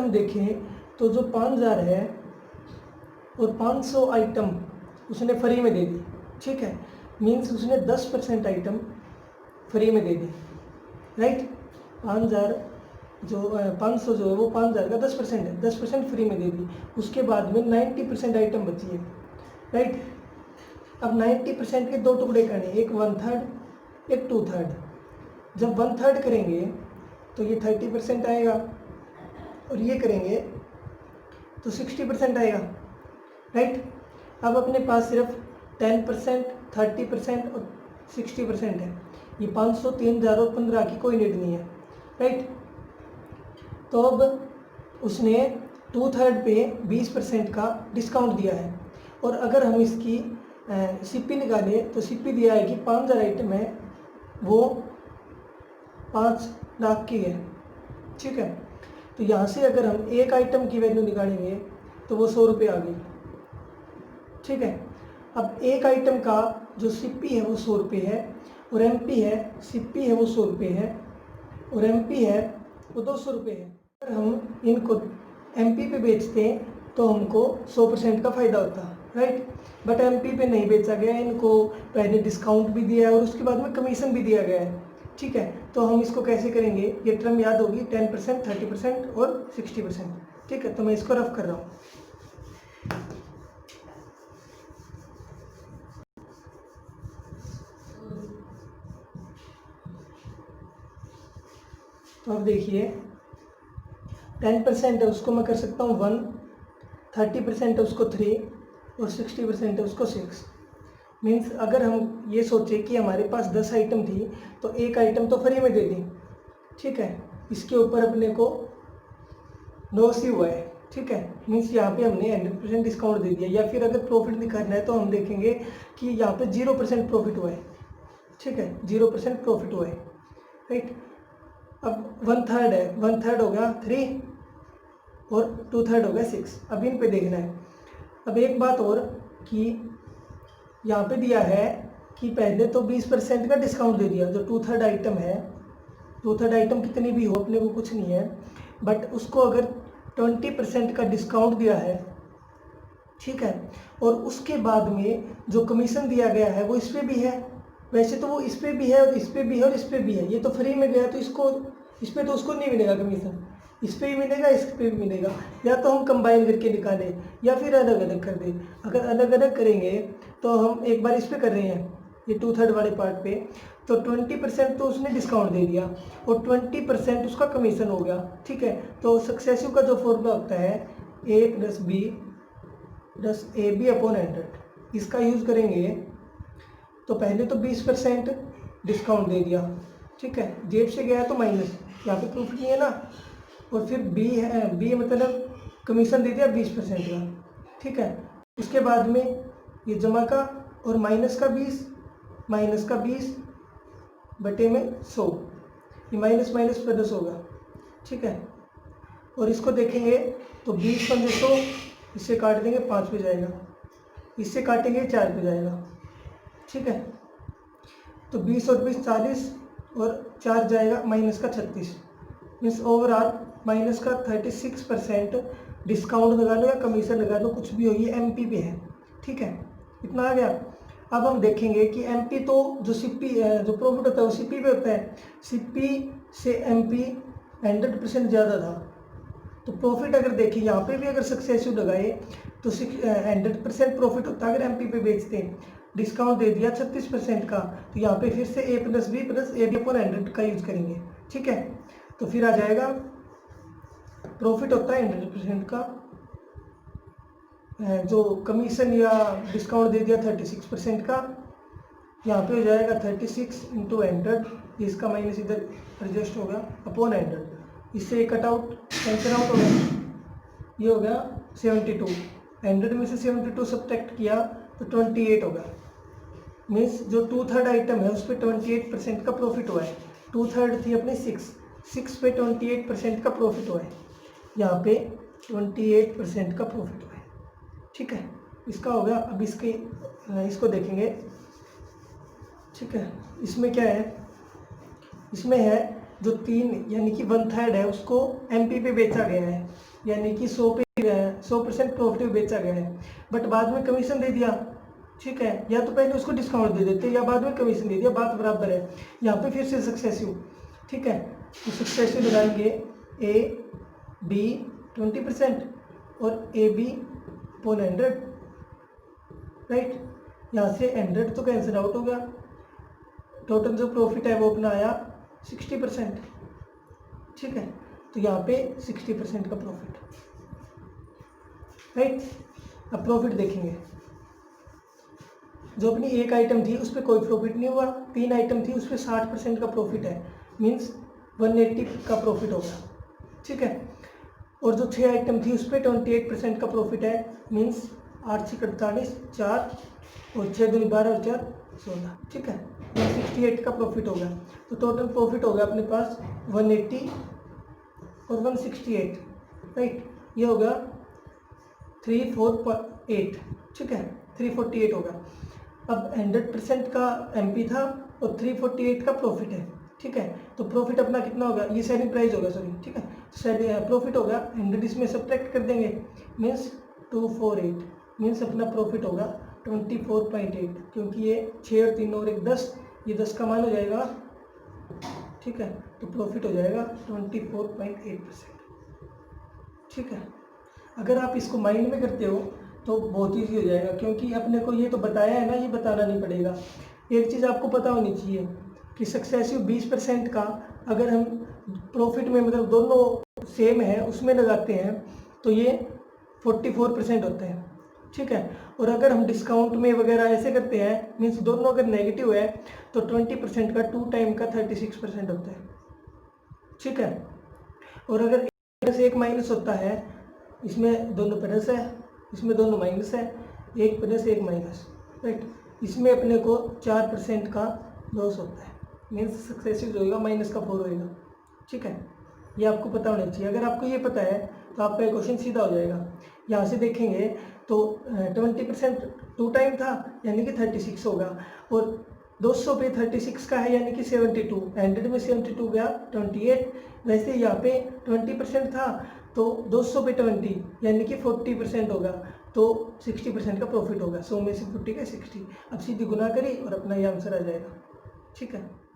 हम देखें तो जो 5000 है और 500 आइटम उसने फ्री में दे दी, ठीक है, मीन्स उसने 10% आइटम फ्री में दे दी, राइट। 5000 जो 500 जो है वो 5000 का 10% है, 10% फ्री में दे दी। उसके बाद में 90% आइटम बची है, राइट। अब 90% के दो टुकड़े करने, एक 1/3 एक 2/3। जब 1/3 करेंगे तो ये 30% आएगा और ये करेंगे तो 60% आएगा, राइट। अब अपने पास सिर्फ 10%, 30% और 60% है। ये 500, 3000 और 15 की कोई नीड नहीं है, राइट। तो अब उसने 2/3 पे 20% का डिस्काउंट दिया है। और अगर हम इसकी सीपी निकालें तो सीपी दिया है कि 5000 आइटम है वो 5 लाख की है, ठीक है। तो यहाँ से अगर हम एक आइटम की वैल्यू निकालेंगे तो वो 100 रुपये आ गई, ठीक है। अब एक आइटम का जो सीपी है वो 100 रुपये है और एमपी है, सीपी है वो 100 रुपये है और एमपी है वो 200 रुपये है। अगर हम इनको एमपी पे बेचते हैं तो हमको 100% का फ़ायदा होता है, राइट। बट एमपी पे नहीं बेचा गया, इनको पहले डिस्काउंट भी दिया है और उसके बाद में कमीशन भी दिया गया है, ठीक है। तो हम इसको कैसे करेंगे, ये टर्म याद होगी, 10%, 30% और 60%, ठीक है। तो मैं इसको रफ कर रहा हूँ। तो अब देखिए 10% है उसको मैं कर सकता हूँ 1, 30% है उसको 3 और 60% है उसको 6। मीन्स अगर हम ये सोचें कि हमारे पास 10 आइटम थी तो एक आइटम तो फ्री में दे दी, ठीक है। इसके ऊपर अपने को लॉस ही हुआ है, ठीक है। मीन्स यहाँ पे हमने 100% डिस्काउंट दे दिया। या फिर अगर प्रॉफिट दिखाना है तो हम देखेंगे कि यहाँ पे 0% प्रॉफिट हुआ है, ठीक है, 0% प्रॉफिट हुआ है, राइट। अब 1/3 है, 1/3 हो गया 3 और 2/3 हो गया 6। अब इन पे देखना है। अब एक बात और कि यहाँ पे दिया है कि पहले तो 20% का डिस्काउंट दे दिया। जो 2/3 आइटम है, 2/3 आइटम कितनी भी हो अपने को कुछ नहीं है, बट उसको अगर 20% का डिस्काउंट दिया है, ठीक है, और उसके बाद में जो कमीशन दिया गया है वो इस पर भी है। वैसे तो वो इस पर भी है और इस पर भी है और इस पर भी है। ये तो फ्री में गया तो इसको इस पर तो उसको नहीं मिलेगा कमीशन, इस पर भी मिलेगा, इस पर भी मिलेगा। या तो हम कंबाइन करके निकालें या फिर अलग अलग कर दें। अगर अलग अलग करेंगे तो हम एक बार इस पर कर रहे हैं, ये 2/3 वाले पार्ट पे, तो 20% तो उसने डिस्काउंट दे दिया और 20% उसका कमीशन हो गया, ठीक है। तो सक्सेसिव का जो फॉर्मूला होता है A + B + AB/100, इसका यूज़ करेंगे। तो पहले तो 20% डिस्काउंट दे दिया, ठीक है, जेब से गया तो माइनस, यहाँ पे प्रॉफिट नहीं है ना। और फिर B है, B मतलब कमीशन दे दिया 20% का, ठीक है। उसके बाद में ये जमा का और माइनस का 20 बटे में 100, ये माइनस माइनस प्लस होगा, ठीक है। और इसको देखेंगे तो 20 × 100, इससे काट देंगे 5 पे जाएगा, इससे काटेंगे 4 पे जाएगा, ठीक है। तो 20 और 20 40 और 4 जाएगा माइनस का 36। मीन्स ओवरऑल माइनस का 36% डिस्काउंट लगा लो या कमीशन लगा लो, कुछ भी हो, ये एमपी पे है, ठीक है। इतना आ गया। अब हम देखेंगे कि एमपी तो जो सीपी जो प्रॉफिट होता है वो सीपी पे होता है। सीपी से एमपी 100% ज़्यादा था। तो प्रॉफिट अगर देखें यहाँ पे भी अगर सक्सेसिव लगाए तो 100% प्रॉफिट होता है अगर एमपी पे बेचते हैं। डिस्काउंट दे दिया 36% का, तो यहाँ पे फिर से A + B + AB/100 का यूज करेंगे, ठीक है। तो फिर आ जाएगा प्रॉफिट होता है 100% का, जो कमीशन या डिस्काउंट दे दिया 36% का, यहाँ पे हो जाएगा 36 × 100, इसका माइनस इधर एडजस्ट हो गया अपॉन 100, इससे कट आउट कैंसिल आउट हो गया, ये हो गया 72। 100 में से 72 सब्ट्रैक्ट किया तो 28 होगा। मीन्स जो 2/3 आइटम है उस पर 28% का प्रॉफिट हुआ है। 2/3 थी अपनी 6 पे 28% का प्रॉफिट हुआ है, यहाँ पे 28% का प्रॉफिट हुआ है, ठीक है। इसका हो गया। अब इसको देखेंगे, ठीक है। इसमें क्या है, इसमें है जो 3 यानी कि 1/3 है उसको एमपी पे बेचा गया है, यानी कि 100% प्रॉफिट में बेचा गया है, बट बाद में कमीशन दे दिया, ठीक है, या तो पहले उसको डिस्काउंट दे देते या बाद में कमीशन दे दिया, बात बराबर है। यहाँ पे फिर से सक्सेसिव, ठीक है, तो सक्सेसिव लगाएंगे ए बी 20% और ए बी पोल 100, राइट। यहाँ से 100 तो कैंसिल आउट होगा, टोटल जो प्रॉफिट है वो अपना आया 60%, ठीक है, तो यहाँ पे 60% का प्रॉफिट, राइट। अब प्रॉफिट देखेंगे, जो अपनी एक आइटम थी उस पर कोई प्रॉफिट नहीं हुआ, 3 आइटम थी उस पर 60% का प्रॉफिट है, मीन्स 180 का प्रॉफिट होगा, ठीक है। और जो 6 आइटम थी उस पर 28% का प्रॉफिट है, मीन्स 8 6 48, 4 और 6 दूनी 12 और 4 16, ठीक है, 168 का प्रॉफिट होगा। तो टोटल प्रॉफिट होगा अपने पास 180 और 168, राइट, ये होगा 348, ठीक है, 348 होगा। अब 100% का एमपी था और 348 का प्रॉफिट है, ठीक है, तो प्रॉफिट अपना कितना होगा, ये सेलिंग प्राइस होगा, सॉरी, ठीक है, प्रॉफिट होगा 100 इसमें सब्ट्रैक्ट कर देंगे, मीन्स 248, मीन्स अपना प्रॉफिट होगा 24.8, क्योंकि ये 6 और 3 और 1 10, ये 10 का मान हो जाएगा, ठीक है, तो प्रॉफिट हो जाएगा 24.8%, ठीक है। अगर आप इसको माइंड में करते हो तो बहुत ईजी हो जाएगा, क्योंकि अपने को ये तो बताया है ना, ये बताना नहीं पड़ेगा। एक चीज़ आपको पता होनी चाहिए कि सक्सेसिव 20% का अगर हम प्रॉफिट में मतलब दोनों सेम है उसमें लगाते हैं तो ये 44% होते हैं, ठीक है। और अगर हम डिस्काउंट में वगैरह ऐसे करते हैं, मीन्स दोनों अगर नेगेटिव है तो 20% का 2 टाइम का 36% होता है, ठीक है। और अगर एक माइनस होता है, इसमें दोनों प्लस है, इसमें दोनों माइनस है, एक प्लस एक माइनस, राइट, इसमें अपने को 4% का लॉस होता है, मीन्स सक्सेसिव जो होगा माइनस का 4 होएगा, ठीक है, ये आपको पता होना चाहिए। अगर आपको ये पता है तो आपका क्वेश्चन सीधा हो जाएगा। यहाँ से देखेंगे तो 20% 2 टाइम था यानी कि 36 होगा, और 200 पे 36 का है यानी कि 72, 100 में 72 गया 28, वैसे यहाँ पे 20% था तो 200 पे 20 यानी कि 40% होगा, तो 60% का प्रॉफिट होगा, 100 में से 40 का 60। अब सीधी गुना करी और अपना ये आंसर आ जाएगा, ठीक है।